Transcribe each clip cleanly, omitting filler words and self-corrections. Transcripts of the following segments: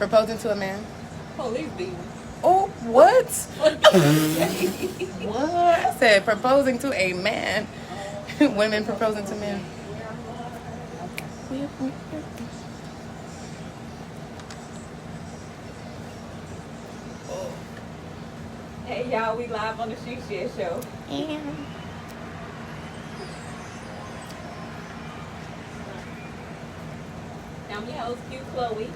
Proposing to a man. Police beating. Oh, what? What did you say? What? I said proposing to a man. Women proposing to men. Hey y'all, we live on the She Share Show. I'm your host, Q Chloe.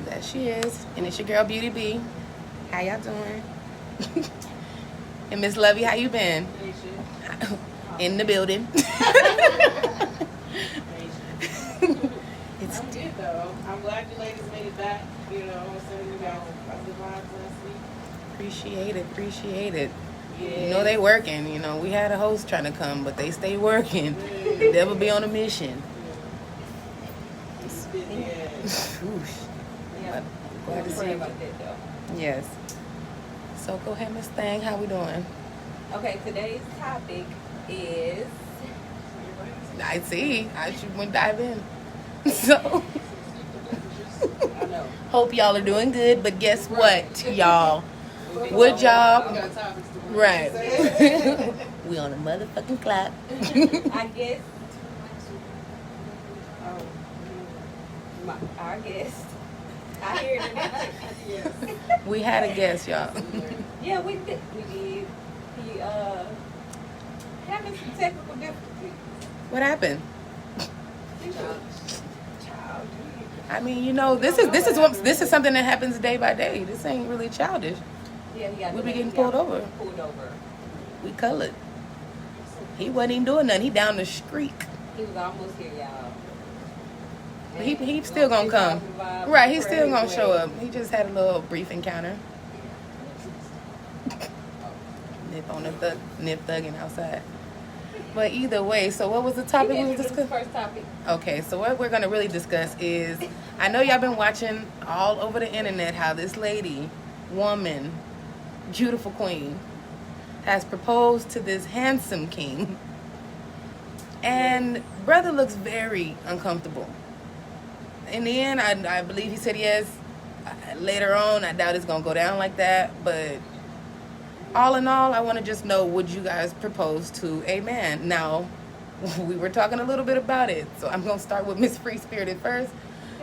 That she is. And it's your girl, Beauty B. How y'all doing? And Miss Lovey, how you been? In the building. I'm good though. I'm glad you ladies made it back. You know, sending you guys the vibes last week. Appreciate it. Yeah. You know they working. You know, we had a host trying to come, but they stay working. The devil be on a mission. Yeah. Oof. Yeah. Glad to see Sorry you. about that though. Yes. So go ahead, Miss Thang. How we doing? Okay, today's topic is I see. I should went dive in. So I know. hope y'all are doing good. But guess what, y'all? Would y'all? We got topics to Right. We on a motherfucking clock. I guess our guest. I hear it. We had a guest, y'all. Yeah, we did. He having some technical difficulties. What happened? Child. I mean, you know, this is something that happens day by day. This ain't really childish. Yeah, he got We be delayed. getting He got pulled over. Pulled over. We colored. He wasn't even doing nothing. He down the street. He was almost here, y'all. He still gonna come. Right, he's still gonna show up. He just had a little brief encounter. Nip thugging outside. But either way, so what was the topic we were discussing? First topic. Okay, so what we're gonna really discuss is, I know y'all been watching all over the internet how this lady, woman, beautiful queen, has proposed to this handsome king. And brother looks very uncomfortable. In the end, I believe he said yes. Later on, I doubt it's gonna go down like that. But all in all, I want to just know, would you guys propose to a man? Now, we were talking a little bit about it, so I'm gonna start with Miss Free Spirited first,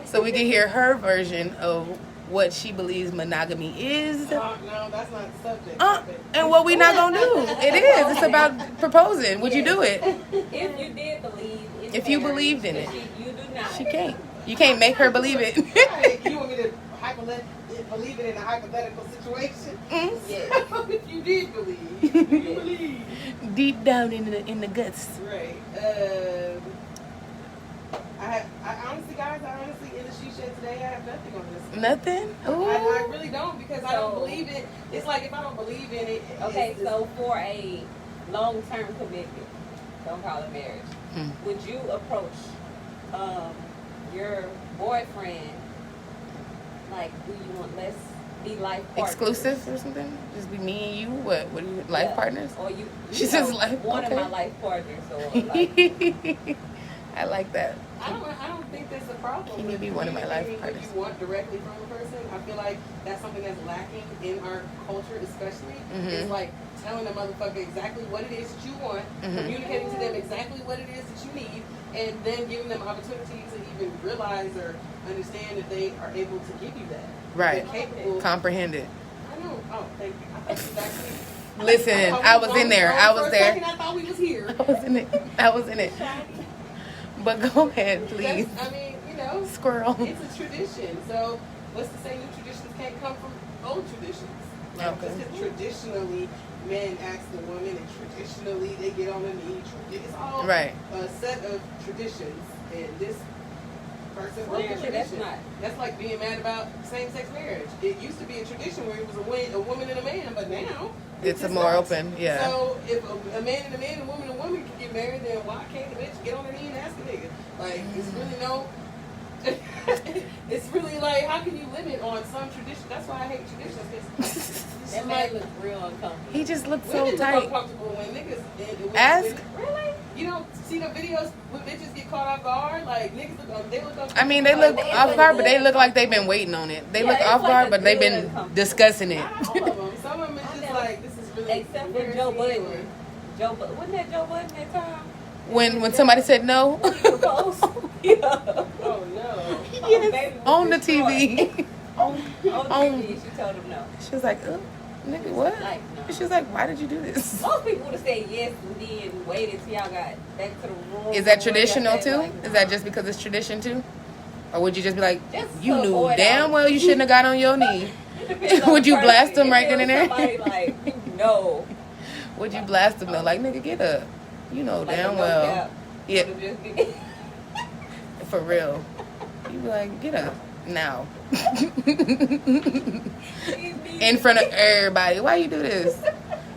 so we can hear her version of what she believes monogamy is. No, that's not the subject. And what we not gonna do. It is. It's about proposing. Would you do it? If you did believe in If you marriage, believed in but it. you do not. She can't. You can't make her believe it. Right. You want me to believe it in a hypothetical situation? Mm. Yeah. If you did believe, do you believe? Deep down in the guts. Right. I honestly, guys, in the She Shed today, I have nothing on this. Nothing? I Ooh. really don't, because I don't believe it. It's like, if I don't believe in it. Okay, so for a long-term commitment, don't call it marriage, would you approach your boyfriend like, do you want let's be life partners? Exclusive or something? Just be me and you? What are you, life Yeah. partners? Or you She know, says life- one okay. of my life partners, or like, I like that. I don't think that's a problem. Can you be one of my life Communicating partners? what you want directly from a person. I feel like that's something that's lacking in our culture, especially. Mhm. It's like telling a motherfucker exactly what it is that you want, Mhm. communicating to them exactly what it is that you need, and then giving them opportunity to even realize or understand that they are able to give you that. Right. They're capable. Comprehend it. I know. Oh, thank you. I thought you was actually. Listen, I was in there. I was For a there. second, I thought we was here. I was in it. But go ahead, please. I mean, you know. Squirrel. It's a tradition. So what's to say new traditions can't come from old traditions? Like, Okay. just 'cause traditionally men ask the woman, and traditionally they get on the knee. It's all Right. a set of traditions, and this person broke a That's tradition. not. That's like being mad about same-sex marriage. It used to be a tradition where it was a woman and a man, but now It's a just more not. open, yeah. So if a man and a man, a woman and a woman can get married, then why can't the bitch get on her knee and ask a nigga? Like, it's really no. It's really like, how can you limit on some tradition? That's why I hate traditions. 'Cause That man looks real uncomfortable. He just looked so Women look tight. uncomfortable when niggas. Ask. Really? You don't see the videos when bitches get caught off guard? Like, niggas look, they look uncomfortable. I mean, they look They off look guard, but good. they look like they've been waiting on it. They Yeah, look it's off like guard, a but they've good been uncomfortable. discussing it. Not all of them. Some of them is just like, this is really. Except for Joe Budden. Wasn't that Joe Budden that time? When somebody said no He proposed. Yeah. Oh no. Yes. Baby was on the destroyed. TV, On On- TV, she told him no. she was like, "Nigga, what?" Like, no. She was like, "Why did you do this?" Most people would have said yes and then waited till y'all got back to the room. Is that or traditional whatever. too? Like, Is that just because it's tradition too? Or would you just be like, Just you to knew avoid damn all- well you shouldn't have got on your knee? It depends on Would the you person. blast them If right it then and was there? Somebody like, you know. Would you blast them though? Like, nigga, get up. You know Like damn a well. no-cap. Yeah, Would've just been- for real. You be like, get up now. In front of everybody. Why you do this?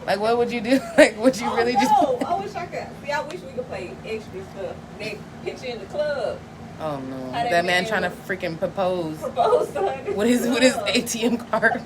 Like, what would you do? Like, would you really just... No, I wish I could. See, I wish we could play extra stuff. They picture in the club. Oh, no. How that That man man trying to was- freaking propose Propose to her. with his ATM card.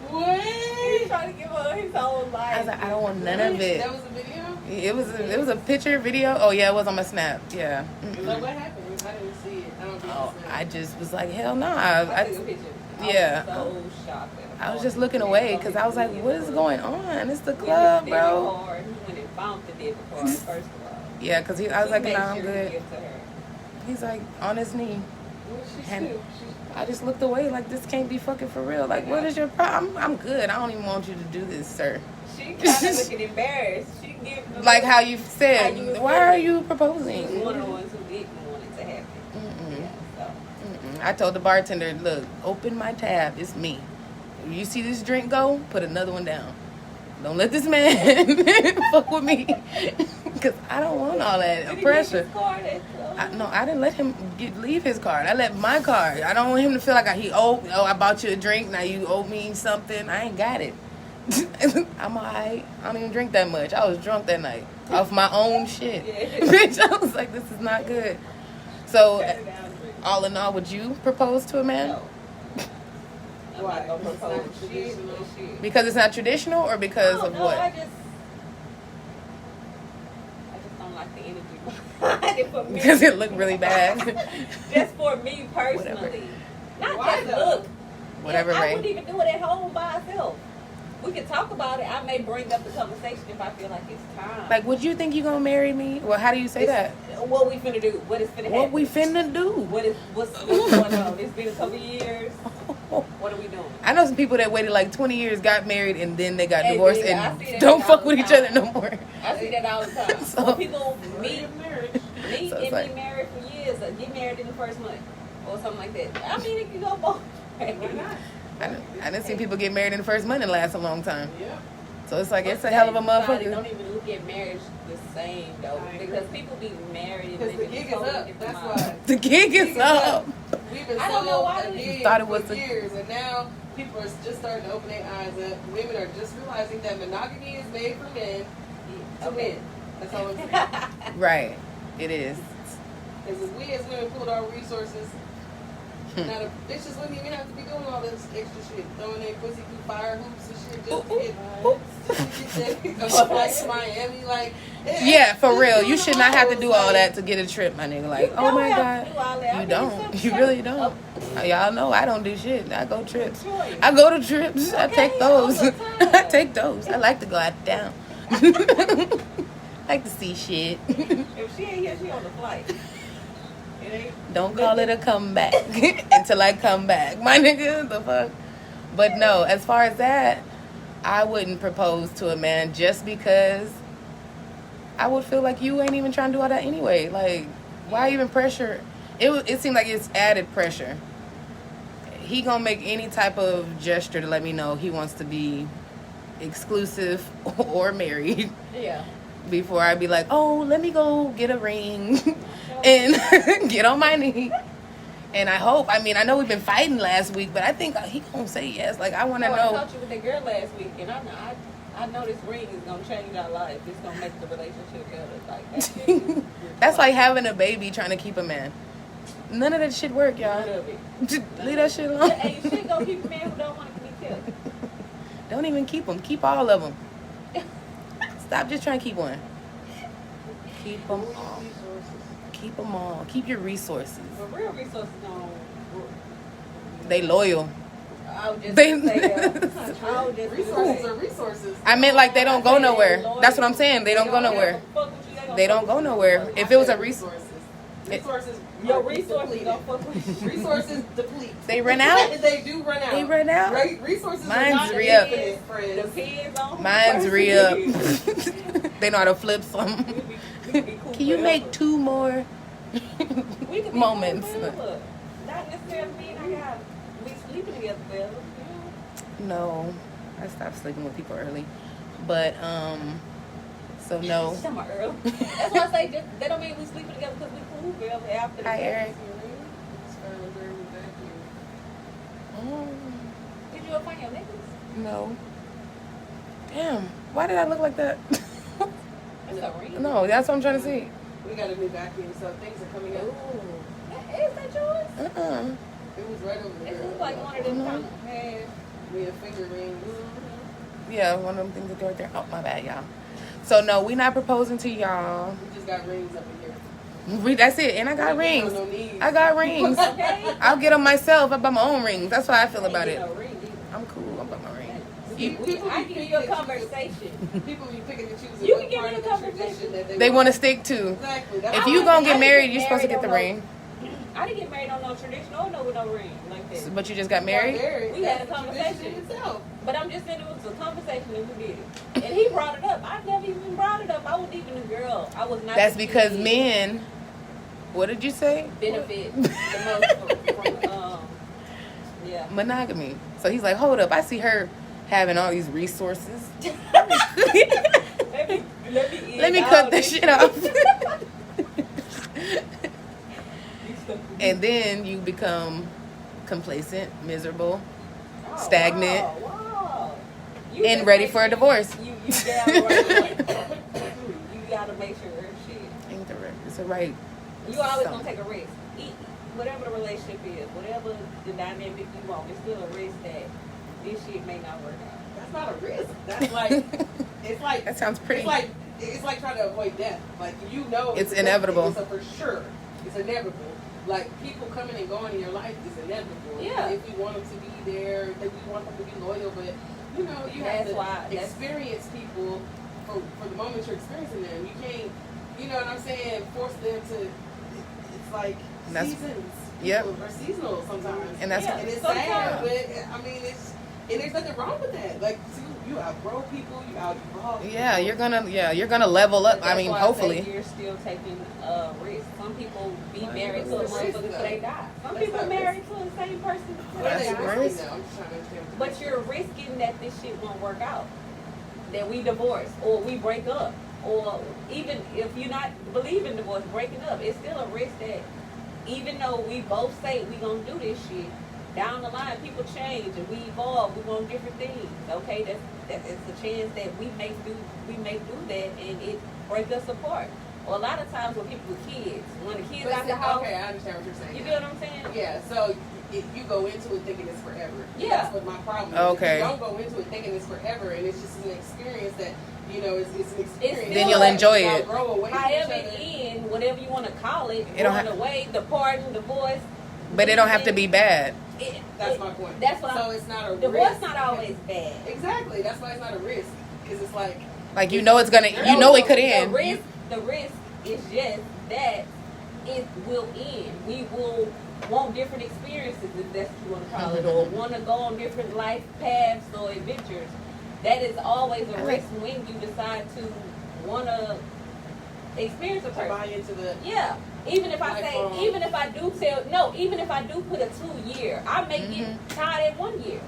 What? He trying to give her his whole life. I was like, I don't want none of it. That was a video? It was a picture, video. Oh, yeah, it was on my Snap. Yeah. Mm-mm. Like, what happened? I didn't see it. I don't think Oh, it's I just was like, hell nah. I took a picture. yeah. I was so shocked. I was just looking away because I was like, what is going on? It's the With club, his bro. debit card, he went and found the debit card, first of all. Yeah, because I was like, He nah, made I'm sure to good. give to her. He's like, on his knee. What she And- do? I just looked away like, this can't be fucking for real. Like, what is your problem? I'm good. I don't even want you to do this, sir. She kind of looking embarrassed. She give the Like how you said, How you was why are feeling. you She's proposing? one of the ones who didn't want it to happen. Mm-mm. Yeah, so. Mm-mm. I told the bartender, look, open my tab. It's me. If you see this drink go, put another one down. Don't let this man fuck with me. Because I don't want all Did that he pressure. leave his card at, No, I didn't let him leave his card. I let my card. I don't want him to feel like I bought you a drink. Now you owe me something. I ain't got it. I'm alright. I don't even drink that much. I was drunk that night off my own shit. Yeah. Bitch, I was like, this is not good. So, Turn it down, drink. all in all, would you propose to a man? No. I'm Why? not gonna It's propose. not traditional. Shit. Because it's not traditional, or because of no, what? I just don't like the energy behind it for me. Because it looked really bad. Just for me personally. Whatever. Not Why just though? look. Whatever, I Ray. wouldn't even do it at home by myself. We can talk about it. I may bring up the conversation if I feel like it's time. Like, would you think you gonna marry me? Well, how do you say that? What we finna do? What is finna happen? What we finna do? What's going on? It's been a couple years. What are we doing? I know some people that waited like 20 years, got married, and then they got Hey, divorced yeah, I and see that don't all fuck the with each time. other no more. I see that all the time. So- When people meet Meet marriage. So it's and like- be married for years, or get married in the first month, or something like that. I mean, it can go both ways. Why not? I didn't see people get married in the first month and last a long time. Yeah. So it's like, it's a But hell of a society motherfucker. Don't even look at marriage the same though, I agree. because people be married and Because the live in gig is totally up. different That's lives. why. The gig is up. We've been I don't know sold why a they gig thought it for was a- years, and now people are just starting to open their eyes up. Women are just realizing that monogamy is made for men to Okay. win. That's all I'm saying. Right. It is. Because if we as women pulled our resources, now the bitches wouldn't even have to be doing all this extra shit, throwing their pussy through fire hoops and shit just to get, just to get that flight to Miami. Like, Yeah, for real. You should not have to do all that to get a trip, my nigga. Like, You oh don't my have to God. do all that. I You mean, don't. some You really church- don't. Y'all know I don't do shit. I go trips. Choice. I go to trips. I Okay, take those. all the time. I take those. I like to go out of town. I like to see shit. If she ain't here, she on the flight. It ain't. Don't call it a comeback until I come back. My nigga, the fuck? But no, as far as that, I wouldn't propose to a man just because I would feel like you ain't even trying to do all that anyway. Like, why even pressure? It seemed like it's added pressure. He gonna make any type of gesture to let me know he wants to be exclusive or married Yeah. before I be like, oh, let me go get a ring and get on my knee. And I hope, I know we've been fighting last week, but I think he gonna say yes. Like, I want to I know. talked you with that girl last week, and I know this ring is gonna change our life. It's gonna make the relationship better. Like that shit is That's like having a baby trying to keep a man. None of that shit work, none y'all. of it. Just leave that shit alone. Hey, shit gonna keep a man who don't want to be killed. Don't even keep them. Keep all of them. Stop just trying to keep one. Keep them all. Keep them all. Keep your resources. But real resources don't. They loyal. I would just They- say that. I would just Resources say- are resources. I meant like they don't go nowhere. That's what I'm saying. They don't go nowhere. Fuck with you, gonna They don't fuck go with you. nowhere. If it was a resource, Resources. Your are resources depleted. don't fuck with you. Resources deplete. they run out. They do run out. They run out. Right? Resources Mine's are not re-up. infinite, friends. Depends on who Mine's the re-up. person is. They know how to flip some. We be cool Can you forever. make 2 more We could be moments? cool forever. Not necessarily mean I got we sleeping together forever. No, I stopped sleeping with people early, but so no. Some are early. That's why I say just, that don't mean we sleeping together because we cool forever after the Hi, sex. Eric. Did you ever find your niggas? No. Damn. Why did I look like that? That's a ring. No, that's what I'm trying to see. We got a new vacuum, so things are coming Ooh. up. Is that yours? It was right over It there. looks like one of them No. kind of man. We had finger rings. Yeah, one of them things that go right there. Oh, my bad, y'all. So no, we not proposing to y'all. We just got rings up in here. That's it. And I got rings. No needs. I got rings. Okay. I'll get them myself. I buy my own rings. That's how I feel about Ain't it. get no ring either. I'm cool. I buy my ring. I give you a conversation. People be picking and choosing You what can give part me of a the conversation. tradition that They want to stick to. Exactly. That's If why you I gonna said get married, you're married supposed to get the on no- ring. I didn't get married on no tradition or no with no ring like that. But you just got we got married? We had a That's the conversation. tradition itself. But I'm just saying it was a conversation and we did it. And he brought it up. I never even brought it up. I wasn't even a girl. I was not. That's the because kid. men. What did you say? benefit the most from yeah. Monogamy. So he's like, hold up. I see her having all these resources. let me Let me cut this shit off. And then you become complacent, miserable, stagnant, Wow. and ready for a divorce. You down the right way. You gotta make sure shit. Ain't the right? It's a right. You always Something. gonna take a risk. Whatever the relationship is, whatever the dynamic you want, it's still a risk that this shit may not work out. That's not a risk. That's like it's like That sounds pretty. it's like trying to avoid death. Like you know It's a inevitable. It's a for sure. It's inevitable. Like people coming and going in your life is inevitable. Yeah. If you want them to be there, if you want them to be loyal, but you know you have to experience people for the moment you're experiencing them. You can't, you know what I'm saying, force them to. It's like seasons. Yep. People are seasonal sometimes. And that's And it's sometimes. sad, but I mean it's. And there's nothing wrong with that. Like, you outgrow people, you out-evolve people. yeah, you're gonna level up. But I that's mean, why hopefully. say you're still taking risk. Some people be Well, married to a that's motherfucker risk, till they die. Some That's people not married to the same person till What are they they That's die. risk. risking now? I'm just trying to understand. But you're risking that this shit won't work out. That we divorce or we break up. Or even if you're not believing divorce, breaking up, it's still a risk that even though we both say we gonna do this shit, down the line people change and we evolve, we want different things. Okay, that's it's a chance that we may do that and it break us apart. Or a lot of times with people with kids, when the kids But out the see, house, okay, I understand what you're saying. you get what I'm saying? Yeah, so you go into it thinking it's forever. Yeah. That's what my problem is. Okay. You don't go into it thinking it's forever, and it's just an experience that, you know, it's an experience. Then you'll enjoy it. Y'all grow away from However each it other. end, whatever you want to call it, It don't going ha- away, the pardon, divorce. But it don't have to be bad. That's my point. That's what so I'm, it's not a divorce risk. not always bad. Exactly. That's why it's not a risk. Because it's like, Like you know it's gonna. You know it could end. The risk is just that it will end. We will want different experiences, if that's what you want to call it, or want to go on different life paths or adventures. That is always a risk when you decide to want to experience a to person. buy into the. Yeah. Even if I say, Lifelong. even if I do tell, no, even if I do put a 2 year, I may get tired at 1 year.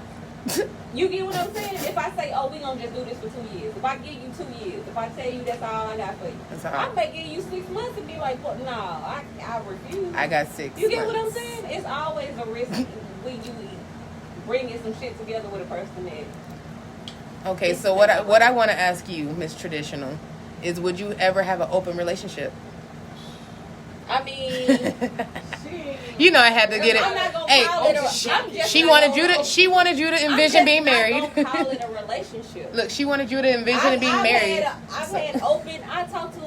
You get what I'm saying? If I say, oh, we gonna just do this for 2 years. If I give you 2 years, if I tell you that's all I got for you, That's all. I may give you 6 months and be like, what? No, I refuse. I got 6. You get what I'm months. saying? It's always a risk when you bringing some shit together with a person that. Okay, so what I want to ask you, Miss Traditional, is would you ever have an open relationship? I mean, She You know I had to get it. I'm not gonna Hey, call it a, she, I'm just she not wanted gonna- you to. She wanted you to I'm envision just being not married. gonna call it a relationship. Look, she wanted you to envision being married. I've had open. I talk to.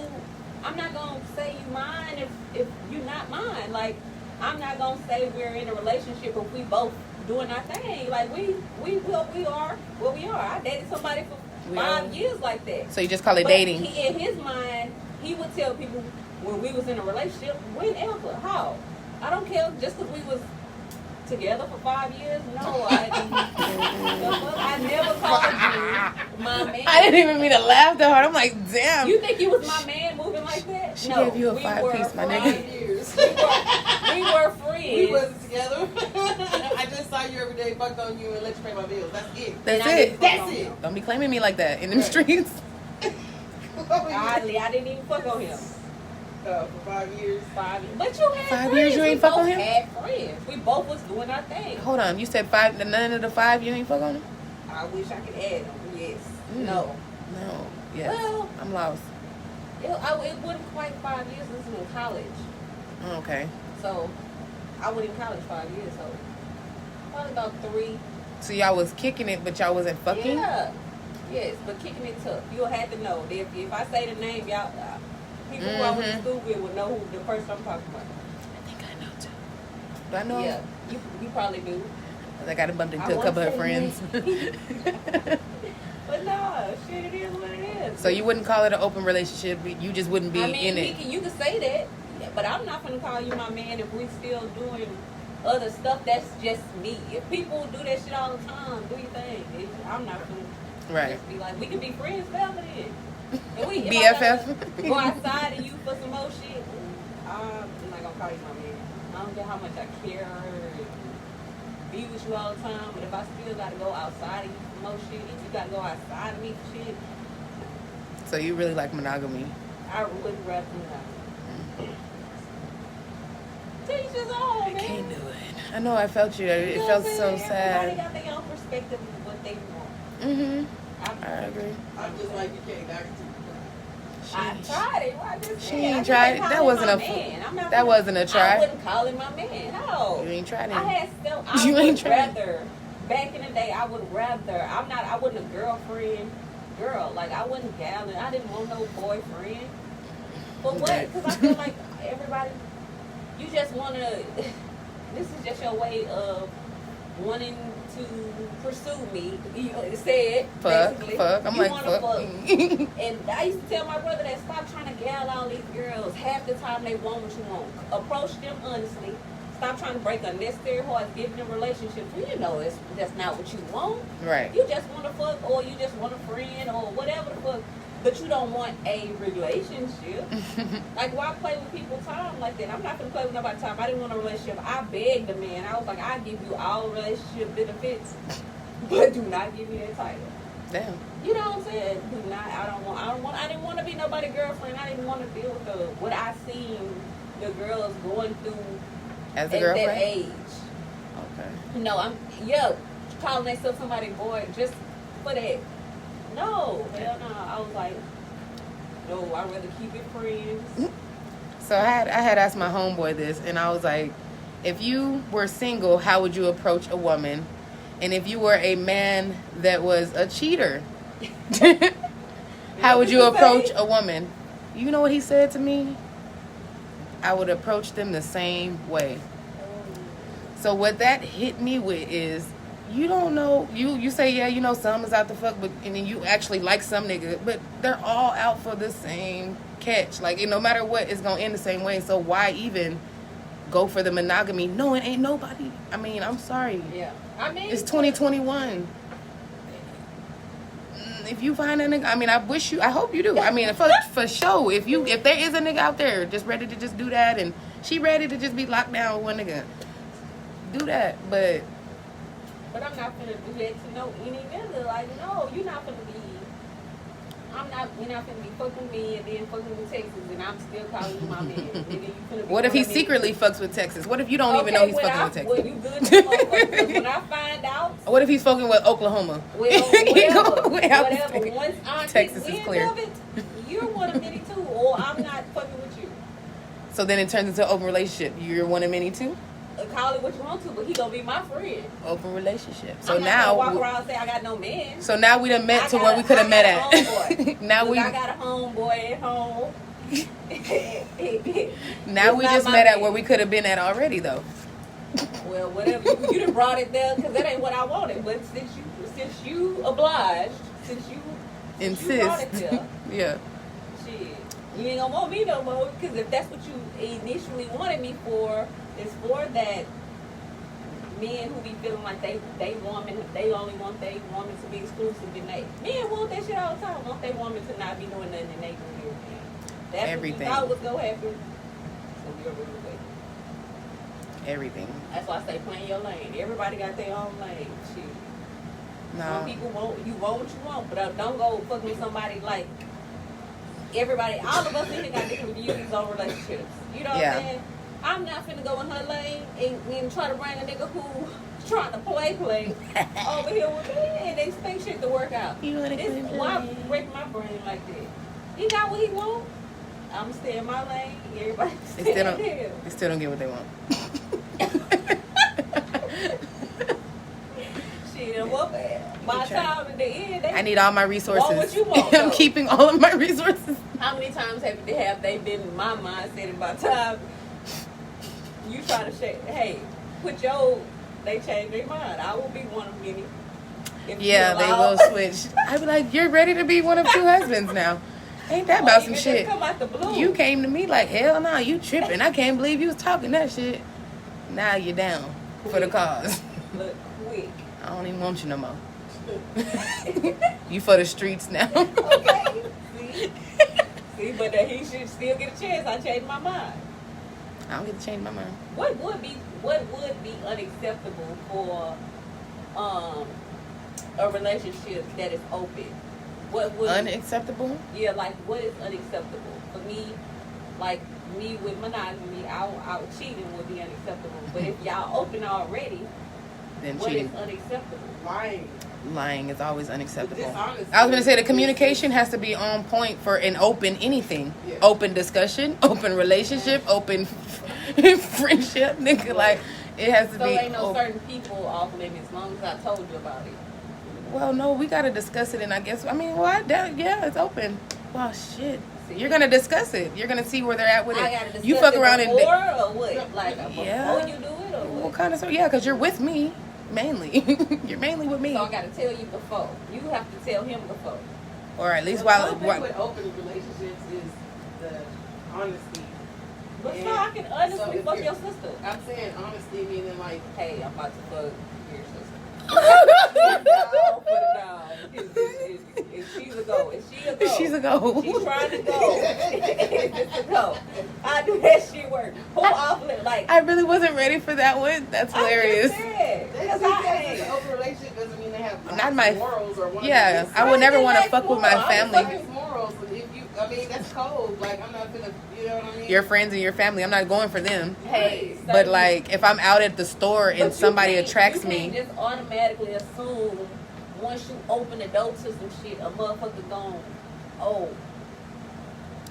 I'm not gonna say you mine if you're not mine. Like I'm not gonna say we're in a relationship if we both doing our thing. Like we are what we are. I dated somebody for We 5 are. years like that. So you just call it But dating. He, in his mind, he would tell people when we was in a relationship, whenever, how. I don't care, just because we was together for 5 years. No, I never called you my man. I didn't even mean to laugh that hard. I'm like, damn. You think you was my man moving like that? She No, gave you a we 5-piece, my were nigga. 5 years. We were friends. We wasn't together. I just saw you every day, fucked on you, and let you pay my bills. That's it. That's And I it. didn't That's fuck on it. him. Don't be claiming me like that in them Right. streets. Oddly, I didn't even fuck on him. For 5 years. 5 years. But you had 5 friends. years you ain't We fuck on both him? had friends. We both was doing our thing. Hold on, you said 5. None of the 5 you ain't fuck on him? I wish I could add them. Yes. Mm. No. No. Yes. Well, I'm lost. it wasn't quite 5 years. This was in college. Okay. So, I went in college 5 years. So, probably about 3. So y'all was kicking it, but y'all wasn't fucking? Yeah. Yes, but kicking it tough. You'll have to know. If I say the name, y'all, people who I went to school with will know who the person I'm talking about. I think I know too. Do I know? Yeah, you probably do. I got bumped I into a wanna couple of say friends. But no, shit, it is what it is. So you wouldn't call it an open relationship. You just wouldn't be I mean, in it. you can say that, but I'm not gonna call you my man if we still doing other stuff. That's just me. If people do that shit all the time, do your thing. I'm not gonna Right. just be like, we can be friends forever then. And if I BFF. gotta go outside of you for some more shit, I'm not gonna call you my man. I don't care how much I care and be with you all the time, but if I still gotta go outside of you for more shit, and you gotta go outside of me for shit, So you really like monogamy. I would rather not. Teach his own, I man. can't do it. I know I felt you. It You know felt what I'm so saying? Everybody sad. got their own perspective of what they want. Mm-hmm. I I agree. I'm just like, you can't knock it tried it. I just She said, ain't I just tried ain't it. call That him wasn't my a man. I'm not that gonna- wasn't a try. I wouldn't call him my man. No. You ain't tried I it. had still. I You ain't would tried. rather. Back in the day, I would rather. I wasn't a girlfriend. Girl, like I wasn't gallant. I didn't want no boyfriend. But what? Okay. Because I feel like everybody. You just wanna. This is just your way of wanting to pursue me. You said basically. Fuck. I'm You like, wanna fuck. And I used to tell my brother that stop trying to gal all these girls. Half the time they want what you want. Approach them honestly. Stop trying to break unnecessary hearts, give them relationships. Well, you know that's not what you want. Right. You just want to fuck, or you just want a friend, or whatever the fuck. But you don't want a relationship. Like, why play with people's time like that? I'm not gonna play with nobody's time. I didn't want a relationship. I begged the man. I was like, I give you all relationship benefits, but do not give me that title. Damn. You know what I'm saying? Do not. I didn't want to be nobody girlfriend. I didn't want to deal with what I seen the girls going through As a at girlfriend? that age. Okay. No, calling themselves somebody boy just for that. No, hell no. I was like, no, I'd rather keep it friends. So I had asked my homeboy this, and I was like, if you were single, how would you approach a woman? And if you were a man that was a cheater, how would you approach a woman? You know what he said to me? I would approach them the same way. So what that hit me with is, you don't know, you say, yeah, you know, some is out the fuck, but and then you actually like some nigga, but they're all out for the same catch. Like, no matter what, it's gonna end the same way. So why even go for the monogamy? No, it ain't nobody. I mean, I'm sorry. Yeah. I mean, It's 2021. If you find a nigga, I mean, I hope you do. I mean, for sure, if there is a nigga out there just ready to just do that, and she ready to just be locked down with one nigga, do that. But I'm not gonna do that to no any nigga. Like, no, you're not gonna be. You're not gonna be fucking me and then fucking with Texas, and I'm still calling you my man. Nigga, you finna be what if he calling me- secretly fucks with Texas? What if you don't even know he's fucking with Texas? Well, you good to know, when I find out, What if he's fucking with Oklahoma? well, He whatever, go way out the whatever. state. Once I Texas get is wind clear. of it, you're one of many too, or I'm not fucking with you. So then it turns into an open relationship. You're one of many too? Call it what you want to, but he gonna be my friend. Open relationship. So I'm not now gonna walk around and say I got no man. So now we done met to where we could have met at. Now Look, we I got a homeboy at home. now we It's just not met my at where we could have been at already though. Well, whatever. You done brought it there because that ain't what I wanted. But since you obliged, since you brought it Insist. there, Yeah. shit, you ain't gonna want me no more. Because if that's what you initially wanted me for, is for that men who be feeling like they woman, they only want they woman to be exclusive, and men want that shit all the time. Want they woman to not be doing nothing and they do everything. That's Everything. what you thought was gonna happen. So you're really waiting. Everything. That's why I say play in your lane. Everybody got their own lane. Shit. Some No. people want what you want, but don't go fuck with somebody like everybody. All of us in here got different views on relationships. You know what Yeah. I'm saying? I'm not finna go in her lane and try to bring a nigga who's trying to play over here with me and expect shit to work out. You wanna This play? why break my brain like that. He got what he want. I'm stay in my lane. Everybody They stay still in theirs. don't. They still don't get what they want. Shit, and what by the time at the end, I need all my resources. Want what you want, I'm though. keeping all of my resources. how many times have they been in my mindset and by the time you try to say, hey, they change their mind. I will be one of many. If you Yeah, they allow- will switch. I'd be like, you're ready to be one of two husbands now. Ain't that about Or some even shit? just come out the blue. You came to me like, hell no, you tripping. I can't believe you was talking that shit. Now you're down for the cause. Look quick. I don't even want you no more. You for the streets now. Okay. See, but that he should still get a chance. I changed my mind. I don't get to change my mind. What would be unacceptable for a relationship that is open? What would Unacceptable? yeah, like what is unacceptable for me? Like me with monogamy, out cheating would be unacceptable. But if y'all open already, Then what cheating. is unacceptable? Lying. Lying is always unacceptable. Dishonesty. I was going to say the communication has to be on point for an open anything. Yeah. Open discussion, open relationship, open friendship. Nigga, like, it has to So be ain't no open. certain people off limits as long as I told you about it. Well, no, we got to discuss it, and I guess, I mean, well, yeah, it's open. Well, shit. See? You're going to discuss it. You're going to see where they're at with I gotta it. discuss You fuck it around and... before or what? Like Yeah. before you do it or What what? kind of... So, yeah, because you're with me, mainly. You're mainly with me. So I gotta tell you before. You have to tell him before. Or at least Well, while... one thing with open relationships is the honesty. But And so I can honestly so if fuck you're- your sister. I'm saying honesty meaning like, Hey, I'm about to fuck your sister. No, put it down. If she's a go. If she a go. She's a go. She's trying to go. It's a go. I do that shit work. Who off limit? Like I really wasn't ready for that one. That's hilarious. just because it's an open relationship doesn't mean they have Not my- morals or one Yeah, of I would never want to fuck with my Fuck family. morals. But if you, I mean, that's cold. Like I'm not gonna, you know what I mean? Your friends and your family. I'm not going for them. Hey, But like, if I'm out at the store and somebody attracts you me, can't just automatically assume once you open the door to some shit, a motherfucker gone. Oh,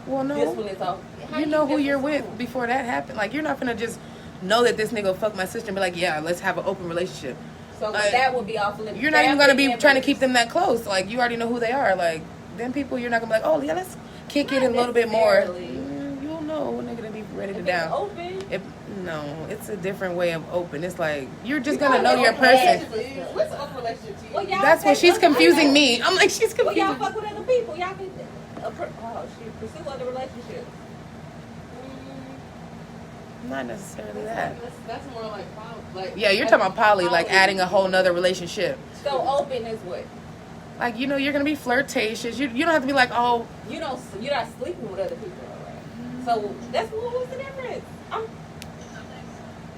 well, this one no, is off. How you know who just you're with assume? before that happened. Like, you're not gonna just know that this nigga will fuck my sister and be like, yeah, let's have an open relationship. So Like, that would be off limits. You're not even gonna be Family trying to members. keep them that close. Like, you already know who they are. Like, them people, you're not gonna be like, oh yeah, let's kick it Not a little bit more. necessarily. You'll know when they're gonna be ready to If down. it's open. No, it's a different way of open. It's like you're just You gonna know know your what person. What's an open relationship to you? Well, y'all That's what say she's other confusing people. me. I'm like, she's Well, y'all confusing. fuck with other people. Y'all can pursue other relationships. Not necessarily that. That's more like like. Yeah, you're talking about poly, like adding a whole nother relationship. So open is what? Like, you know, you're gonna be flirtatious. You don't have to be like, oh, You're not sleeping with other people. Right? So that's what's the difference?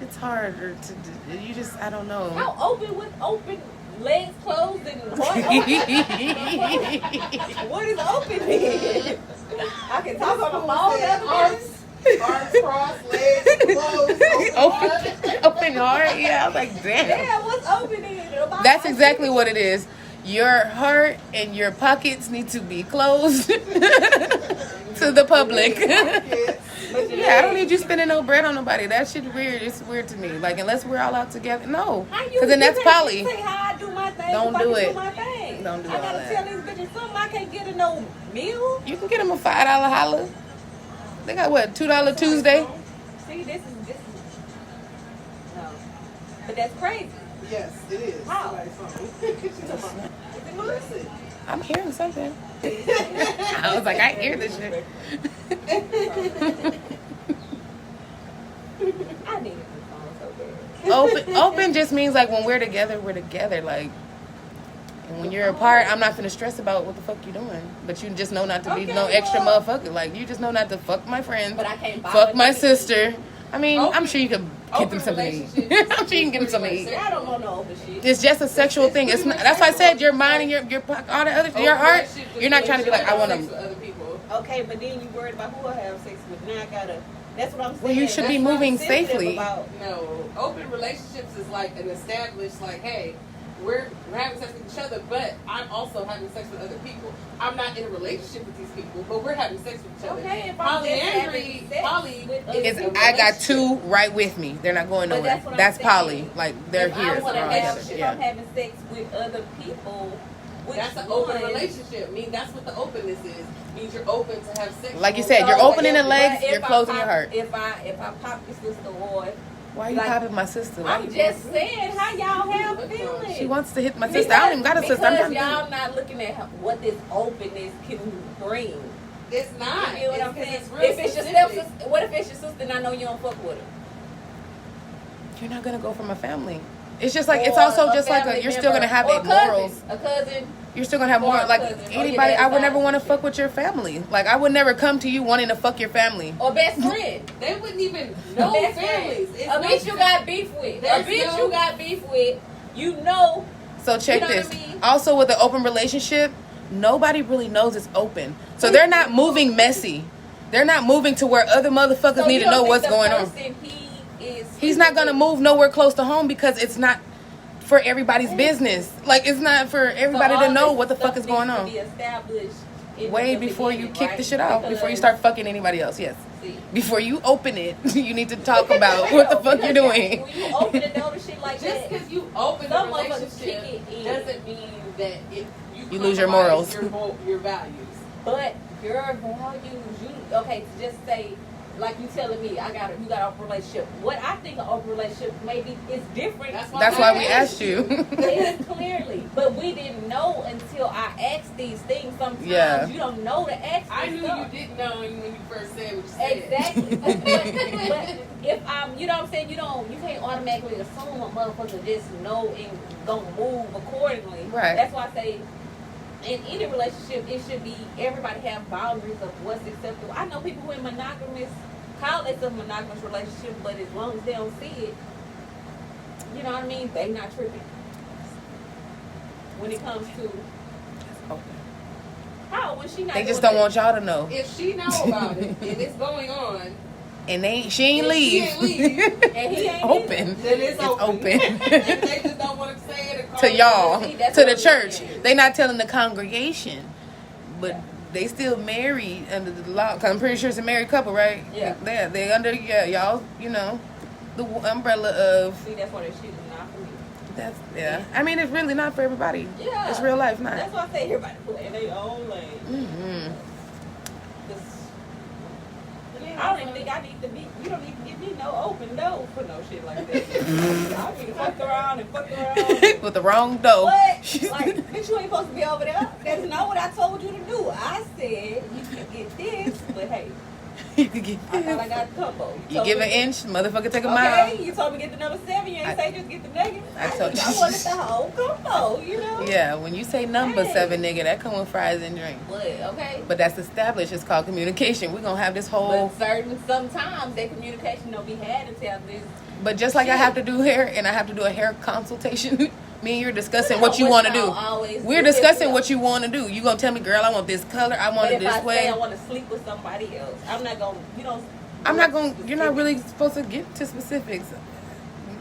it's harder to do. You just, I don't know. How open with open legs closed and heart open? What is open mean? I can talk on the phone. Arms crossed, legs closed, Open heart. Yeah, I was like, damn. Yeah, what's open in? That's exactly what it is. Your heart and your pockets need to be closed to the public. But Yeah, I don't need you spending no bread on nobody. That shit weird. It's weird to me. Like, unless we're all out together. No. Because then that's poly. Say how I do my thing. Don't if I do can it. Do my thing. Don't do I all gotta that. tell these bitches something. I can't get a no meal. You can get them a $5 holla. They got what, $2 Tuesday? See, this is no. But that's crazy. Yes, it is. How? Somebody's phone. Well, listen. I'm hearing something. I was like, I hear this shit. I need a phone so bad. Open just means like when we're together, we're together. Like, and when you're apart, I'm not finna stress about what the fuck you doing. But you just know not to be Okay, no extra well- motherfucker. Like, you just know not to fuck my friends, But I can't buy fuck what my they- sister. I mean, I'm Open- sure you could get them open something to eat. relationships I'm sure you can get them something to is eat. pretty much I don't want no open shit. It's just a sexual thing. It's not, that's why I said your mind and your all the other your heart. You're not trying to be like, I want sex to. with other people. Okay, but then you worried about who I have sex with. Now I gotta. That's what I'm saying. Well, you should be That's what I'm moving sensitive safely. about. No, open relationships is like an established, like, hey, we're having sex with each other, but I'm also having sex with other people. I'm not in a relationship with these people, but we're having sex with each other. Okay, if I'm just having Polyandry, sex poly with is It's, a I got relationship. two right with me. They're not going But nowhere. that's what I'm That's poly. saying. Like they're If here. I So wanna they're all have, together. if Yeah. I'm having sex with other people, which That's an one? open relationship. I mean, that's what the openness is. Means you're open to have sex. Like you with said, you're other opening the people. legs, But you're if I closing pop- your heart. If I pop your sister or Why are you like- popping my sister? Why I'm you- just saying how y'all have feelings. She wants to hit my sister. I don't even got a sister. I'm Because trying y'all to. not looking at what this openness can bring. It's not. You know what I'm It's- saying? it's real If it's your specific. stepsister, what if it's your sister and I know you don't fuck with her? You're not gonna go from a family. It's just like it's Or also a just like family you're still member, gonna have or a morals. a cousin. You're still gonna have or more a like cousin, or your anybody. dad's I would never side want to shit. fuck with your family. Like I would never come to you wanting to fuck your family. Or best friend. They wouldn't even A know best families. friend. It's A no bitch you got beef with. A There's bitch no- you got beef with. You know. So check You know this. what I mean? Also, with the open relationship, nobody really knows it's open. So they're not moving messy. They're not moving to where other motherfuckers So need you to don't know think what's the going on. person He's not gonna move nowhere close to home because it's not for everybody's business. Like it's not for everybody to know what the fuck is going on. Way before you kick the shit out, before you start fucking anybody else. Yes. Before you open it, you need to talk about what the fuck you're doing. When you open the door to shit like Just that, because you open Some a motherfuckers relationship kick it in. doesn't mean that You lose your compromise morals. your values. but your values, you okay? To just say, like you telling me, you got a relationship. What I think an open relationship maybe is different. That's why we asked you. It is clearly, but we didn't know until I asked these things. Sometimes Yeah. you don't know to ask. I this knew stuff. you didn't know when you first said what you said. Exactly. but if I'm, you know what I'm saying, you can't automatically assume a motherfucker just know and gonna move accordingly. Right. That's why I say in any relationship it should be everybody have boundaries of what's acceptable. I know people who in monogamous call it a monogamous relationship, but as long as they don't see it, you know what I mean, they not tripping. When it comes to how when she not They just doing don't want y'all to know. If she know about it and it's going on, And she ain't if she leave. ain't leave, and he ain't Open. then it's open. open. And they just don't want to say it. or call To it y'all, See, that's to the what I'm church. saying. They not telling the congregation, but they still married under the law. Cause I'm pretty sure it's a married couple, right? Yeah. They under y'all. You know, the umbrella of See, that's why that shit is not for me. that's I mean, it's really not for everybody. Yeah. It's real life, not. That's why I say everybody play their own lane. Mm-hmm. 'Cause I don't even think I need to be. You don't need to give me no open door for no shit like that. I mean, fuck around and fuck around. With the wrong dough. What? Like, bitch, you ain't supposed to be over there. That's not what I told you to do. I said you can get this, but hey, You could get I thought I this. got a combo. You told give me- an inch, motherfucker take a mile. Okay, you told me get the number 7. You ain't say just get the nugget. I told you. I wanted the whole combo, you know. Yeah, when you say number Hey. 7, nigga, that come with fries and drink. But okay. But that's established. It's called communication. We're gonna have this whole. But sometimes that communication don't be had until this. But just like I have to do hair and I have to do a hair consultation, me and you're discussing what you want to do. We're discussing what you want to do. You gonna tell me, girl, I want this color. I want But it if this I way. say I want to sleep with somebody else, I'm not gonna. You don't. I'm not gonna. You're not really supposed to get to specifics.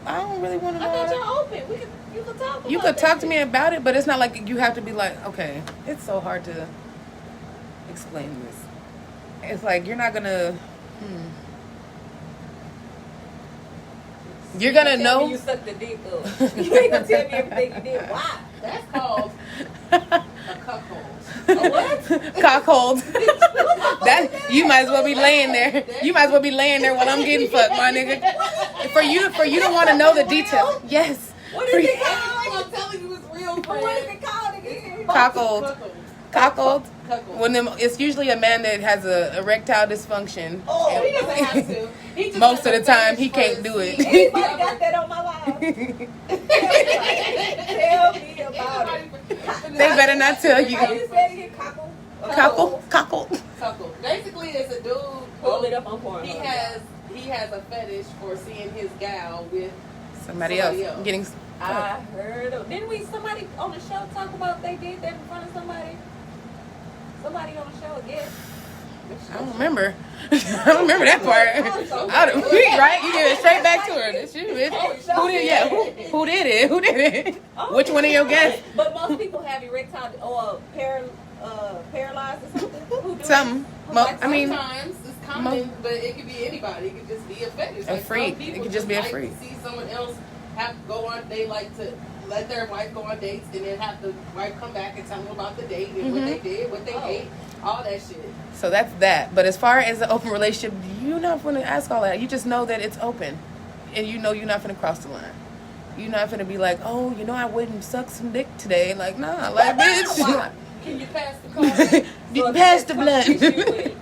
I don't really want to I know. thought all that. y'all open. You could talk about You could that talk to shit. me about it, but it's not like you have to be like, okay, it's so hard to explain this. It's like you're not gonna. You're gonna Tell me know. you sucked the dick up. You ain't gonna tell me everything you did. Why? That's called a cuckold. A what? Cockhold. That you might as well be laying there. You might as well be laying there while I'm getting fucked, my nigga. For you to want to know the detail. Yes. What For is you- it called? I'm telling you, it's real. What is it called again? Cockhold. Cockhold. Cuckold. When it's usually a man that has a erectile dysfunction. Oh, he doesn't have to. He just Most has of a the time, fetish he can't for do it. seeing Anybody other- got that on my live? Tell me about it. They better not tell you. How you said it again? Cockle? Cockle. Cuckold. Basically, it's a dude. Pull it up on porn. He has a fetish for seeing his gal with Somebody else getting. I heard of. Didn't somebody on the show talk about they did that in front of somebody? Somebody on the show, I guess. I don't remember. I don't remember that part. Right? You give it straight back to her. That's you, bitch. Who did? Yeah. Who did it? Who did it? Which one of your guests? But most people have erectile or paralyzed or something. Who do Something. it? I mean, sometimes it's common, but it could be anybody. It could just be a fetish. A freak. Some people It could just be a like freak. To see someone else have to go on. They like to let their wife go on dates and then have the wife come back and tell them about the date and what they did, what they ate, all that shit. so that's that. But as far as the open relationship, you're not going to ask all that. You just know that it's open, and you know you're not going to cross the line. You're not going to be like, oh, I wouldn't suck some dick today. Like, nah, like bitch. Can you pass the card? You pass the blood.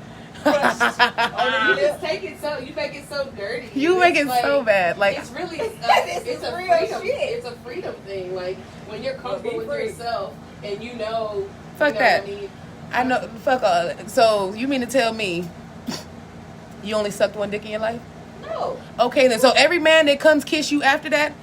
You just take it so you make it so dirty. You make it It's so like- bad. Like, It's really This it's is a real freedom. shit. It's a freedom thing. Like when you're comfortable with free. yourself and you know. Fuck you know that. What I mean? I know. Fuck all. So you mean to tell me you only sucked one dick in your life? No. Okay, then. So every man that comes kiss you after that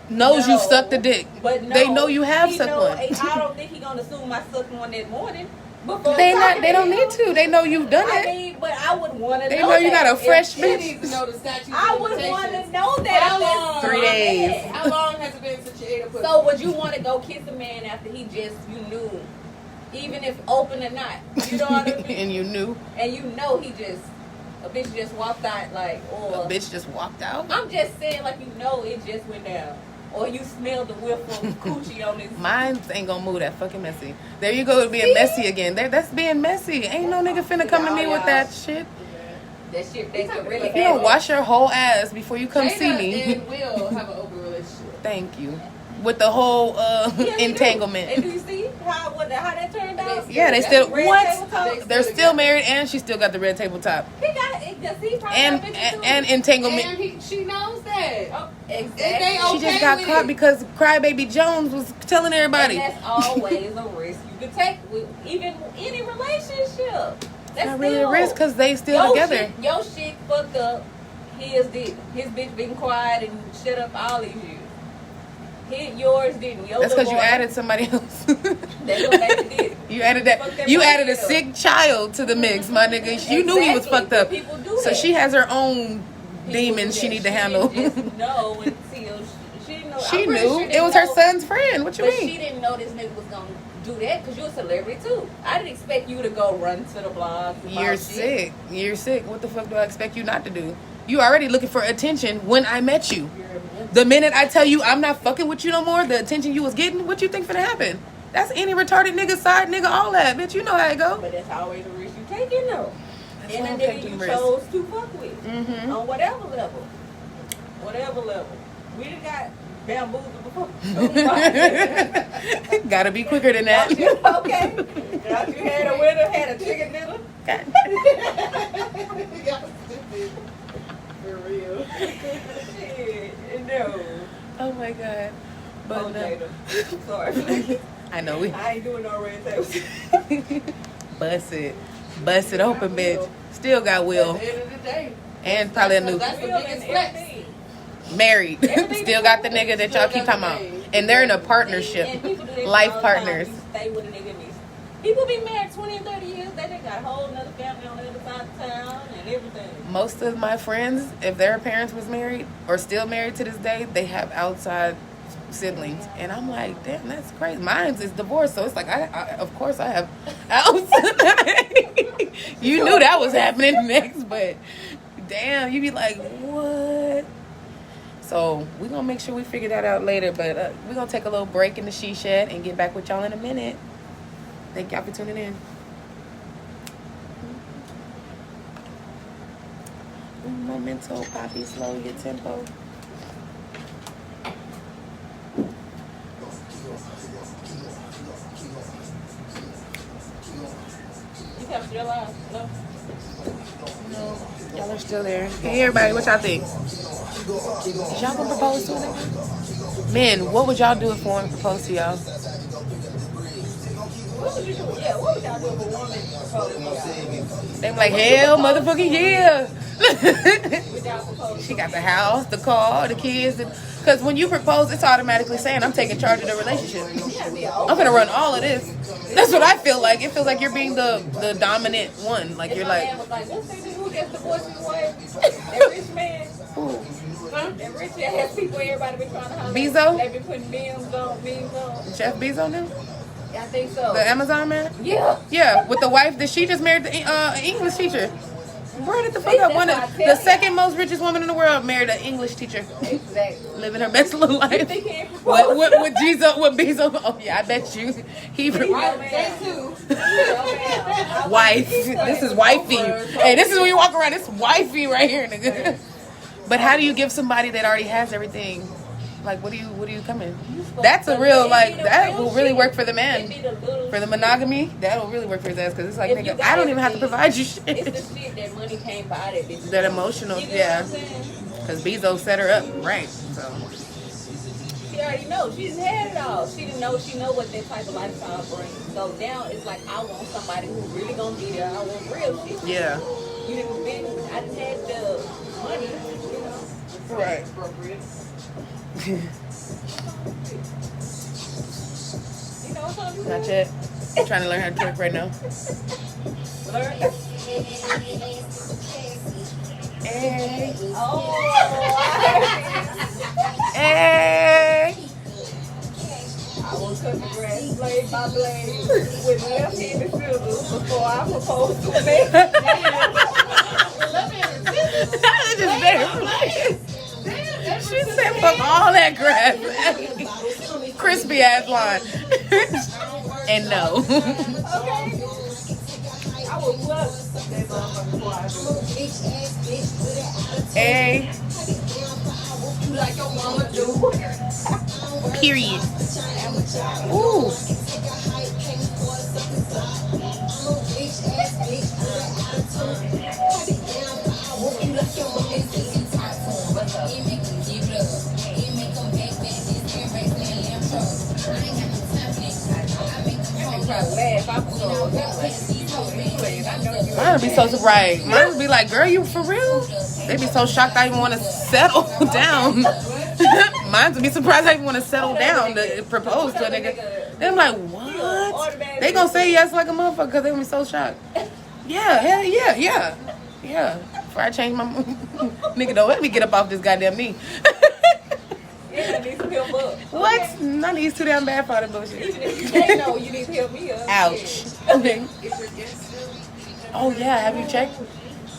knows you No. sucked the dick. But no, They know you have he sucked know- one. I don't think he gonna assume I sucked one that morning. Before They talking don't to need him. to. They know you've done I it. mean, but I would want to They know. know you're that. not a fresh You bitch. need to know the statute. I of would want to limitations. know that. How if that's long? 3 days. bad. How long has it been since you ate a pussy? So would you want to go kiss a man after he just you knew, even if open or not? You know what I mean? And you knew And you know he just a bitch just walked out like or a bitch just walked out. I'm just saying like you know it just went down. Or you smell the whiff of coochie on his. Mine ain't gonna move that fucking messy. There you go, being messy again. That's being messy. Ain't no nigga finna come to me with that shit. That shit they could really If you don't wash your whole ass before you come see Jada me, and Will have an open relationship. thank you. With the whole Yeah, they do. entanglement. And do you see how that turned out? Yeah, they still Red what? table talk? They're still married, and she still got the red tabletop He got it. Does he probably and got bitches too? and entanglement. And she knows that. Oh, They exactly. okay She just got with caught it. because Crybaby Jones was telling everybody. And that's always a risk you could take with even any relationship. That's Not really a still- risk because they still Your together. Shit, your shit fucked up. His did. His bitch been quiet and shut up all these years. Yours didn't. Your That's little because you boy- added somebody else. That's what they did. You added Fuck that. that You boy added a up. sick child to the mix, my nigga. You knew he was Exactly, fucked up. but people do So that. she has her own People demons do she that. need to handle. Didn't just know until she didn't know. She I'm pretty knew sure it was her know- son's friend. What you But she mean? didn't know this nigga was gonna do that because you're a celebrity too. I didn't expect you to go run to the blog. You're sick. You're sick. What the fuck do I expect you not to do? You already looking for attention when I met you. The minute I tell you I'm not fucking with you no more, the attention you was getting, what you think finna happen? That's any retarded nigga, side nigga, all that, bitch. You know how it go. But that's always a risk you taking though. That's And why I'm the nigga taking you risks. chose to fuck with. Mm-hmm. On whatever level. Whatever level. We done got bamboozled before. Gotta be quicker than that. Okay. Thought you had a winner, had a chicken dinner. Y'all stupid. For real. Shit, no. Oh my god. But Oh, no. Jada. Sorry. I know we I ain't doing no red tape. bust it open, bitch. Still got At Will the end of the day. and probably a new That's the Will and biggest flex. everything. married. Everything Still got the nigga that y'all keep talking about, and they're in a partnership, And people do that life all the time. partners. You stay with a nigga. People be married 20 and 30 years. They got got a whole nother family on the other side of town and everything. Most of my friends, if their parents was married or still married to this day, they have outside siblings, and I'm like, damn, that's crazy. Mine is divorced, so it's like, I of course I have outside. You knew that was happening next, but damn, you be like, what? So we're gonna make sure we figure that out later, but we're gonna take a little break in the she shed and get back with y'all in a minute. Thank y'all for tuning in. Un momento, papi, slow your tempo. You kept your life. No. No, y'all are still there. Hey, everybody, what y'all think? Is y'all gonna propose to a nigga? Men, what would y'all do if one proposed to y'all? What would you do? Yeah, what would y'all do if a woman proposed to y'all? They be like, hell, motherfucking yeah. Would y'all propose? She got the house, the car, the kids. Because when you propose, it's automatically saying, I'm taking charge of the relationship. I'm gonna run all of this. That's what I feel like. It feels like you're being the dominant one. Like, you're like, Man was like, what's that dude who just divorced his wife? That rich man. That rich ass people everybody been trying to holler. Bezos? They been putting memes on. Jeff Bezos now? Yeah, I think so. The Amazon man? Yeah. Yeah, with the wife that she just married the English teacher. Bro, get the fuck See, up. One that's of what I the tell second most richest woman in the world married an English teacher. Exactly. Living her best little You life. think he ain't proposed? What Jesus, what Bezos? Oh yeah, I bet you. He Right, That too. wife. This is wifey. Hey, this is when you walk around. This wifey right here, nigga. But how do you give somebody that already has everything? Like, what do you come in? That's a real, like, that will really work for the man. For the monogamy, that'll really work for his ass. Because it's like, If you nigga, got I don't even have to everything, provide you It's shit. the shit that money can't buy that bitch. That emotional, You get yeah. what I'm saying? Because Bezos set her up, right? So, She already knows. She's had it all. She know what that type of lifestyle brings. So now it's like, I want somebody who really gonna be there. I want real shit. yeah. You didn't been, I didn't have the money, you know. Right. Appropriate. You know what I'm talking Not yet. I'm trying to learn how to twerk right now. Learn. Hey. Oh. Hey. I will cut the grass blade by blade with left-handed scissors before I propose to a man. That is very She said, fuck all that grass. Crispy ass line. And no. Okay. I will bust that motherfucker before I do it. Hey. Like your mama do. Period. Ooh. Mine would be so surprised. Mine would be like, girl, you for real? They'd be so shocked I even want to settle down. Mine would be surprised I even want to settle down to propose to a nigga. Then I'm like, what? They gonna say yes like a motherfucker because they gonna be so shocked. Yeah, hell yeah, yeah. Yeah. Before I change my nigga, don't let me get up off this goddamn knee. Yeah, I need some help up. What? Okay. None of these too damn bad for that bullshit. Even if they know you need to help me up. Ouch. Okay. Oh yeah, have you checked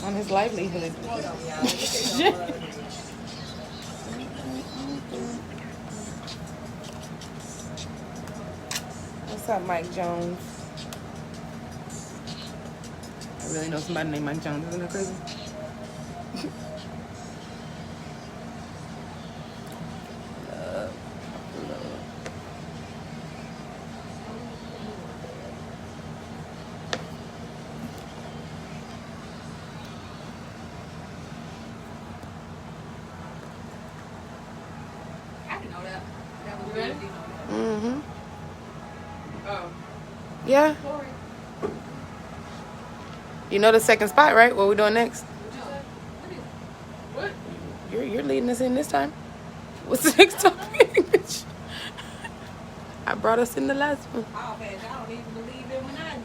on his livelihood? What's up, Mike Jones? I really know somebody named Mike Jones. Isn't that crazy? I didn't know that. That was You ready? really Mm-hmm. Oh. Yeah. You know the second spot, right? What we doing next? What? You're leading us in this time. What's the next topic? I brought us in the last one. Oh, man, I don't even believe it when I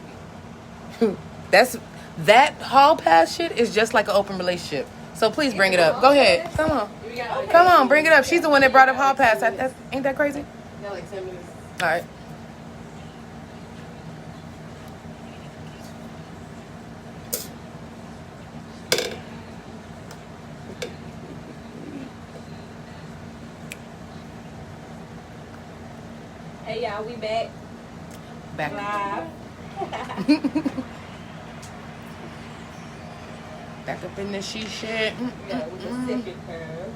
do. That hall pass shit is just like an open relationship. So please bring it up. Go ahead. Come on. We got like Come on, bring it up. She's the one that brought up hall pass. Ain't that crazy? We got like 10 minutes. All right. Hey y'all, we back Back. live. Back up in the she shit. Yeah, with the sipping curve.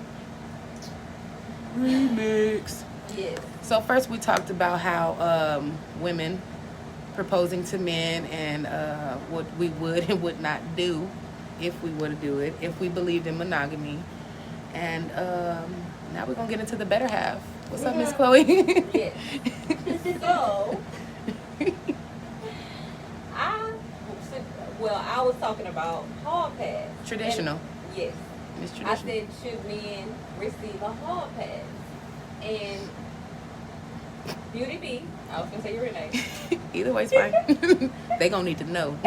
Remix. Yes. So first we talked about how women proposing to men and what we would and would not do if we were to do it, if we believed in monogamy. And now we're going to get into the better half. What's up, Miss Chloe? Yes. So, I was talking about hall pass. Traditional. And, yes. It's I traditional. said, should men receive a hall pass? And Beauty B, I was going to say your name. Either way's fine. They going to need to know.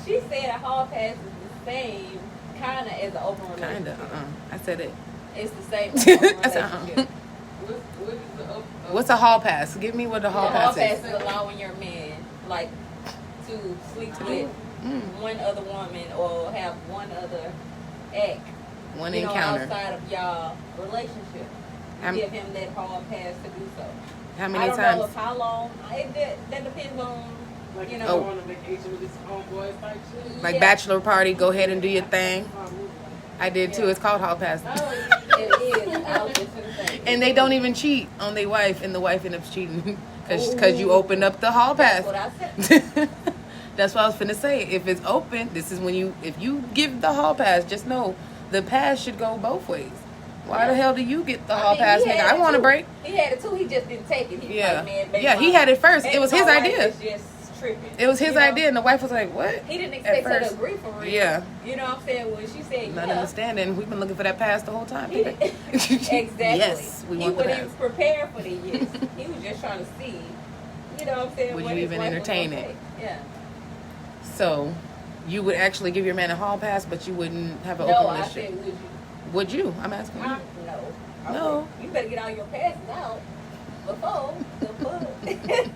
She said a hall pass is the same kind of as an open relationship. Kind of. I said it. It's the same as an open I said, relationship. What is the What's a hall pass? Give me what the hall The hall pass pass is. is allowing your man, like, to sleep with one other woman or have one other act, One you know, encounter. outside of y'all relationship. How- Give him that hall pass to do so. How I many don't know times? if how long. That depends on, like you you know. know, on a vacation with his homeboys type shit? Like Yeah. bachelor party, go ahead and do your thing. Oh, movie. I did too. It's called hall pass. It is. I was just gonna say. And they don't even cheat on their wife, and the wife ends up cheating because you opened up the hall pass. That's what I said. That's what I was finna say. If it's open, this is when if you give the hall pass, just know the pass should go both ways. Why the hell do you get the hall mean, pass, he nigga? had I it want a too. break. He had it too. He just didn't take it. He was Yeah. like, man, baby, Yeah, he my- had it first. baby, It was my his wife idea. is just tripping. It was his You know? idea, and the wife was like, "What?" He didn't At expect her to first. agree for real. Yeah. You know what I'm saying? When she said Not yeah. understanding. We've been looking for that pass the whole time. He, baby. exactly. Yes, we he want the wasn't pass. even prepared for the yes. He was just trying to see. You know what I'm saying? Would what you his even wife was entertain gonna it? say. Yeah. So, you would actually give your man a hall pass, but you wouldn't have an No, open I relationship. said, would you? Would you? I'm asking you. No. I No. wouldn't. You better get all your passes out before the fuck.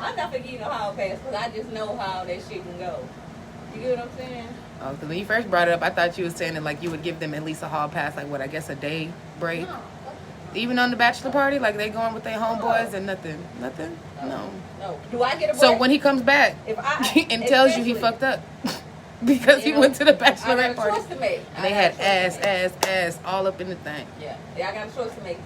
I'm not gonna give you no hall pass because I just know how that shit can go. You get what I'm saying? Oh, because when you first brought it up, I thought you were saying that like you would give them at least a hall pass, like what I guess a day break, No. even on the bachelor party, like they going with their homeboys and nothing. No. No. Do I get a break? So when he comes back if I and tells you he especially- fucked up because he You know, went to the I got bachelorette a party choice to make. and they had ass all up in the thing. Yeah, I got a choice to make.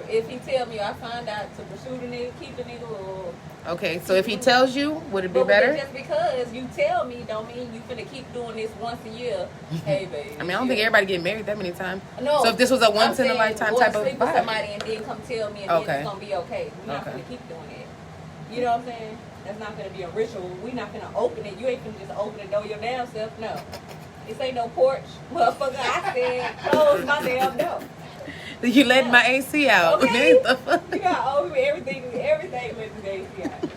If he tell me I find out to pursue the nigga, keep the nigga, or Okay, so if he tells you, would it be but better? just because you tell me don't mean you finna keep doing this once a year. Hey, baby. I mean, I don't think everybody get married that many times. No. So if this was a I'm once in a saying lifetime go type to of sleep with vibe. somebody and then come tell me and then Okay. it's gonna be okay. We're not Okay. gonna keep doing it. You know what I'm saying? That's not gonna be a ritual. We're not gonna open it. You ain't gonna just open the door your damn self. No. This ain't no porch. Motherfucker, I said close my damn door. You let my AC out. Okay. The fuck? You got over everything let the AC out.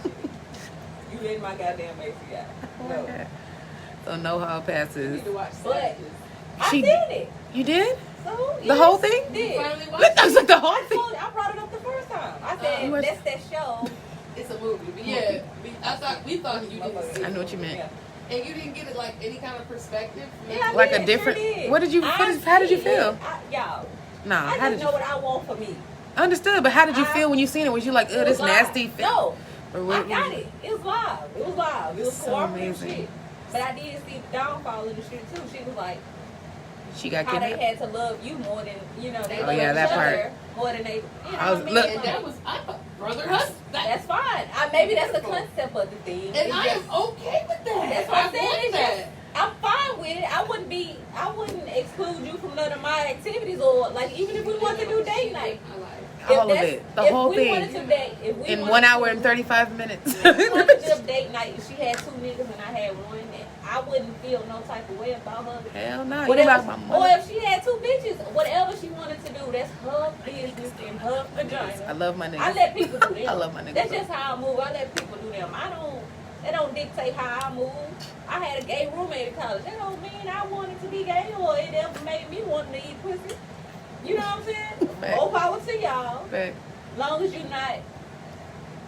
You let my goddamn AC out. No. So no hall You passes. need to watch But Savages. I She- did it. You did? So The whole thing? Did. Finally Look, watched I was it. like the whole I thing. told you, I brought it up the first time. I said You watched- that's that show. It's a movie, but yeah, we thought you didn't see I it. know what you meant. Yeah. And you didn't get it like any kind of perspective. Yeah, I Like did, a different- Sure did. what did you- I how did you see feel? it. Y'all, Nah, I how just did know you? what I want for me. Understood, but how did you I- feel when you seen it? Was you like, It ugh, was this live. nasty? No, Or I what? got it. It was live. It was live. It was So cooperative amazing. shit. But I did see the downfall of the shit too. She was like, She got how they kidnapped. had to love you more than they Oh, love yeah, each that part. other more than they. You know I was- what I mean? look- And that was I thought brotherhood. That's fine. Maybe that's the Beautiful. concept of the thing. And It's I just- am okay with that. That's what I'm I saying. want It's that. just, I'm fine with it. I wouldn't exclude you from none of my activities or like even if we wanted to do date night. I like. If All of that's- it. The if whole we thing. wanted to date, if we In wanted 1 to- hour and 35 minutes. if we wanted to do a date night and she had 2 niggas and I had 1, and I wouldn't feel no type of way about her. Hell no. You Whatever, about my or money. if she had 2 bitches, whatever she wanted to do, that's her business and her I vagina. love my I niggas. let people do them. I love my niggas. That's just how I move. I let people do them. That don't dictate how I move. I had a gay roommate in college. That don't mean I wanted to be gay or it ever made me want to eat pussy. You know what I'm saying? Fact. More power to y'all. But Long as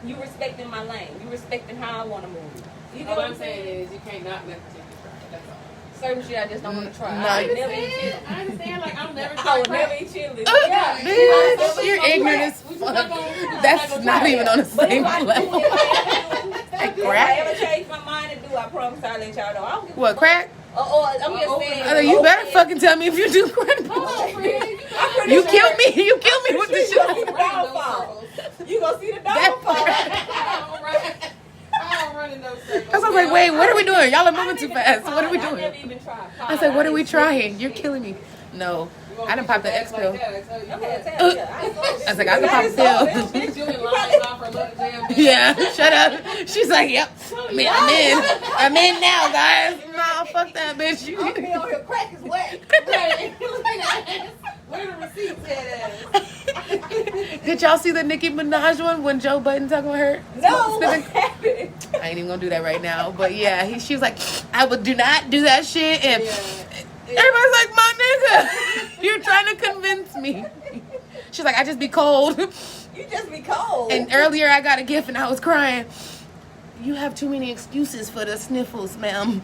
you respecting my lane. You respecting how I want to move. You know All what I'm I'm saying saying? is you can't not let the chicken try. That's all. Certain shit I just don't want to try. No, I you would never eat chili. I understand. Like I'm never I trying would to never crack. eat chili. bitch, you're ignorant as We just fuck. not gonna That's not try even it. on the But same if I level. if Crack? I ever change my mind and do, I promise I'll let y'all know. I don't give a What, fuck. crack? I'm just saying. I mean, you better open. fucking tell me if you do crack. Oh, friend, I'm pretty You sure- killed me. You killed me with the You gonna see shit. the downfall. You gonna see the That downfall. I don't run in those circles. I was like, wait, what are we doing? Y'all are moving too fast. I What are we never doing? even tried. I said, what are we trying? You're killing me. No, I done popped the X pill. Okay, tell you. I was like, I can pop a pill. Bitch, you in line off her little damn thing. Yeah, shut up. She's like, yep. I'm in. I'm in now, guys. Nah, fuck that bitch. I'm be on here, crack is wet. Right. Where the receipts at? Did y'all see the Nicki Minaj one when Joe Budden talking about her? No, Sniffing- what happened? I ain't even gonna do that right now. But yeah, she was like, I would do not do that shit. And everybody's like, my nigga, you're trying to convince me. She's like, I just be cold. You just be cold. And earlier I got a gift and I was crying. You have too many excuses for the sniffles, ma'am.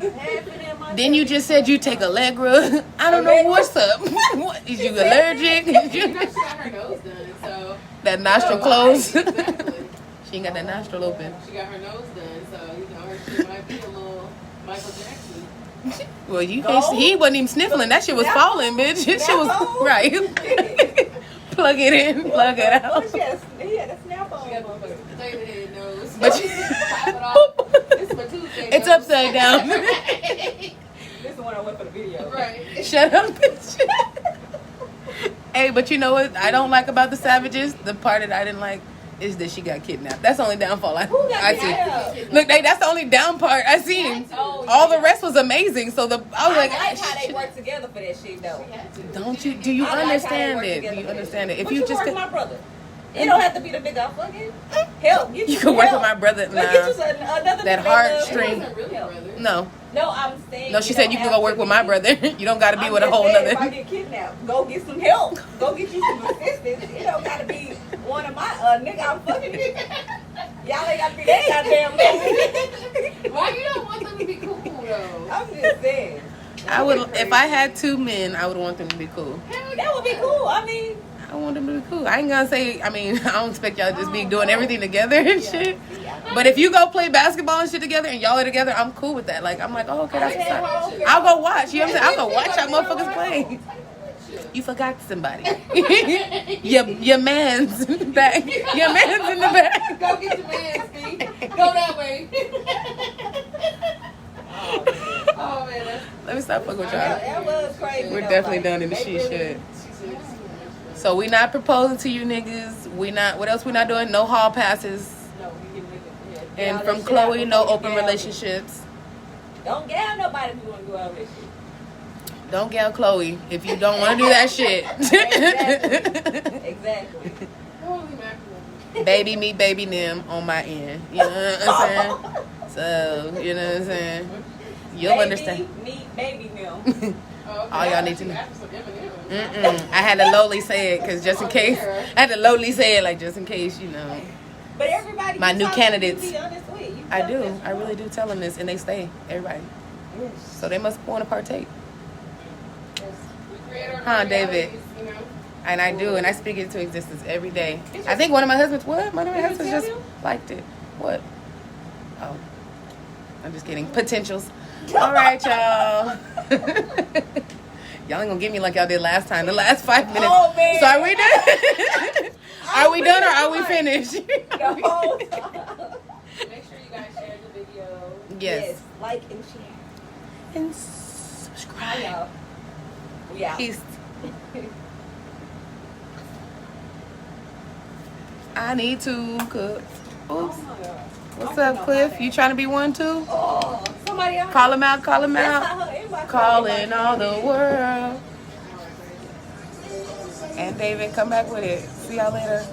Then you just said you take Allegra. I don't know what's up. What, is you allergic? Is You you know she got her nose done, so that nostril closed? exactly. She ain't got that nostril open. She got her nose done, so you know her shit might be a little Michael Jackson. Well, you Go. can't. He wasn't even sniffling. That shit was That- falling, bitch. That shit was that- right. Plug it in, plug it out. He had a snap on. She got the David head nose. But you- Pop it off. This is my Tuesday It's nose. upside down. This is the one I went for the video. Right. Shut up, bitch. Hey, but you know what I don't like about the Savages? The part that I didn't like is that she got kidnapped. That's the only downfall I Who got see. kidnapped? Look, that's the only down part I seen. Oh, All the yeah. rest was amazing. So I was I like, like how they shit. work together for that shit though. Don't you? Do you I like how they understand work it? together Do you for that understand shit. it? If But you just work could, with my brother. It don't have to be the nigga I'm fucking. Help. Get you some could work help. with my brother. Like, get you Nah, another That nigga heartstring. love Really, help. brother. no, No, I'm saying. no. She said you can go work with my brother. You don't got to be with a whole If I nother. get kidnapped, go get some help. Go get you some assistance. It don't gotta be one of my nigga I'm fucking with. Y'all ain't gotta be that goddamn cool. Why you don't want them to be cool though? I'm just saying. I would, if I had two men, I would want them to be cool. That would be cool. I mean, I want them to be cool. I ain't gonna say. I mean, I don't expect y'all to just be doing everything together and shit. But if you go play basketball and shit together and y'all are together, I'm cool with that. Like, I'm like, oh, okay, that's what's up. I'll go watch. You know what I'm saying? I'll go watch y'all motherfuckers play. You forgot somebody. your man's back. Your man's in the back. Go get your man, Steve. Go that way. Oh man, that's Let me stop fucking with y'all. that was crazy. We're though, definitely like, done in the they shit really- shit. So we not proposing to you niggas. We not. What else we not doing? No hall passes. No, we can make it. Yeah. And All from that shit out Chloe, no before open you gal. relationships. Don't gal nobody if you want to do all that shit. Don't gal Chloe if you don't want to do that shit. Exactly. holy mackerel. Baby me, baby them on my end. You know what I'm saying? So, you know what I'm saying? You'll Baby, understand. Me, baby, them. Oh, okay. All y'all need to know. After some Eminem. I had to lowly say it because just in case. I had to lowly say it like just in case, you know. But everybody. My you new talk to, candidates. you be honest with. You I tell do. them I really do tell them this and they stay. Everybody. Yes. So they must want to partake. We create our Huh, own David? realities, you know? And I do, and I speak it into existence every day. I think one of my husbands, what? One of my Did you husbands tell just him? liked it. What? Oh. I'm just kidding. Potentials. All right, y'all. Y'all ain't gonna get me like y'all did last time. The last 5 minutes. Oh, man. So are we done? Are we done or are we finished? The whole time. Make sure you guys share the video. Yes. Like and share. And Hi, subscribe. y'all. We out. Peace. I need to cook. Oops. Oh my God. What's up, Cliff? You trying to be one too? Oh, somebody else. Call him out, call him That's out. not her inbox. Calling all the world. And David, come back with it. See y'all later.